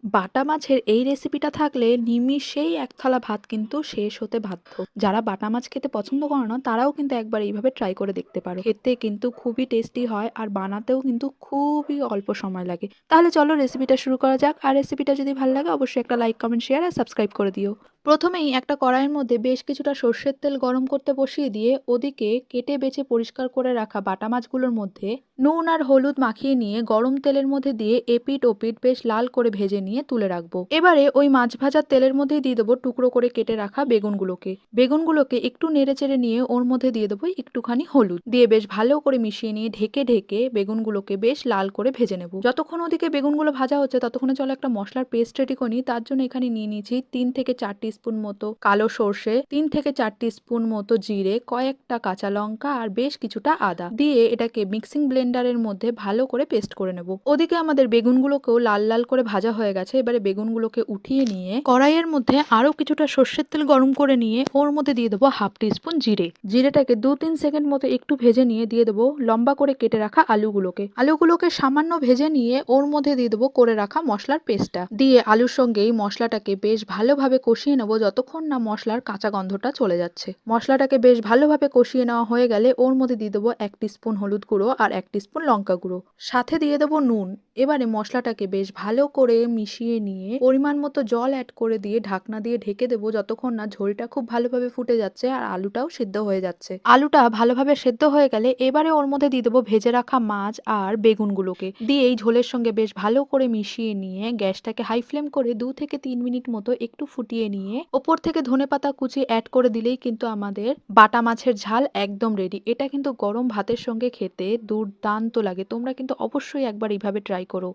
বাটা মাছের এই রেসিপিটা থাকলে নিমিষেই এক থালা ভাত কিন্তু শেষ হতে বাধ্য। যারা বাটা মাছ খেতে পছন্দ করে না তারাও কিন্তু একবার এইভাবে ট্রাই করে দেখতে পারো। খেতে কিন্তু খুবই টেস্টি হয় আর বানাতেও কিন্তু খুবই অল্প সময় লাগে। তাহলে চলো রেসিপিটা শুরু করা যাক। আর রেসিপিটা যদি ভালো লাগে অবশ্যই একটা লাইক, কমেন্ট, শেয়ার আর সাবস্ক্রাইব করে দিও। প্রথমেই একটা কড়াইয়ের মধ্যে বেশ কিছুটা সর্ষের তেল গরম করতে বসিয়ে দিয়ে ওদিকে কেটে বেছে পরিষ্কার করে রাখা বাটা মাছগুলোর মধ্যে নুন আর হলুদ মাখিয়ে নিয়ে গরম তেলের মধ্যে দিয়ে এপিট ওপিট বেশ লাল করে ভেজে নিয়ে তুলে রাখবো। এবারে ওই মাছ ভাজার তেলের মধ্যেই দিয়ে দেবো টুকরো করে কেটে রাখা বেগুনগুলোকে একটু নেড়ে চেড়ে নিয়ে ওর মধ্যে দিয়ে দেবো একটুখানি হলুদ দিয়ে বেশ ভালো করে মিশিয়ে নিয়ে ঢেকে ঢেকে বেগুনগুলোকে বেশ লাল করে ভেজে নেব। যতক্ষণ ওদিকে বেগুনগুলো ভাজা হচ্ছে ততক্ষণে চলো একটা মশলার পেস্ট রেডি করি। তার জন্য এখানে নিয়ে নিয়েছি 3 থেকে 4 টিস্পুন মতো কালো সর্ষে, 3 থেকে 4 টিস্পুন মতো জিরে, কয়েকটা কাঁচা লঙ্কা আর বেশ কিছুটা আদা দিয়ে এটাকে মিক্সিং ব্লেন্ডারের মধ্যে ভালো করে পেস্ট করে নেব। ওদিকে আমাদের বেগুনগুলোকেও লাল লাল করে ভাজা হয়ে গেছে। এবারে বেগুনগুলোকে উঠিয়ে নিয়ে কড়াইয়ের মধ্যে আরো কিছুটা সর্ষের তেল গরম করে নিয়ে ওর মধ্যে দিয়ে দেবো হাফ টিস্পুন জিরেটাকে 2-3 সেকেন্ড মতো একটু ভেজে নিয়ে দিয়ে দেবো লম্বা করে কেটে রাখা আলুগুলোকে সামান্য ভেজে নিয়ে ওর মধ্যে দিয়ে দেবো করে রাখা মশলার পেস্টটা দিয়ে আলুর সঙ্গে এই মশলাটাকে বেশ ভালোভাবে কষিয়ে নেবো যতক্ষণ না মশলার কাঁচা গন্ধটা চলে যাচ্ছে। মশলাটাকে বেশ ভালোভাবে কষিয়ে নেওয়া হয়ে গেলে ওর মধ্যে দিয়ে দেবো 1 টিস্পুন হলুদ গুঁড়ো আর 1 টিস্পুন লঙ্কা গুঁড়ো, সাথে দিয়ে দেবো নুন। এবারে মশলাটাকে বেশ ভালো করে মিশিয়ে নিয়ে পরিমাণ মতো জল অ্যাড করে দিয়ে ঢাকনা দিয়ে ঢেকে দেবো যতক্ষণ না ঝোলটা খুব ভালোভাবে ফুটে যাচ্ছে আর আলুটাও সিদ্ধ হয়ে যাচ্ছে। আলুটা ভালোভাবে সেদ্ধ হয়ে গেলে এবারে ওর মধ্যে দিয়ে দেবো ভেজে রাখা মাছ আর বেগুনগুলোকে দিয়ে এই ঝোলের সঙ্গে বেশ ভালো করে মিশিয়ে নিয়ে গ্যাসটাকে হাই ফ্লেম করে 2 থেকে 3 মিনিট মতো একটু ফুটিয়ে নিয়ে ওপর থেকে ধনেপাতা কুচি অ্যাড করে দিলেই কিন্তু আমাদের বাটা মাছের ঝাল একদম রেডি। এটা কিন্তু গরম ভাতের সঙ্গে খেতে দুর্দান্ত লাগে। তোমরা কিন্তু অবশ্যই একবার এইভাবে ট্রাই করো।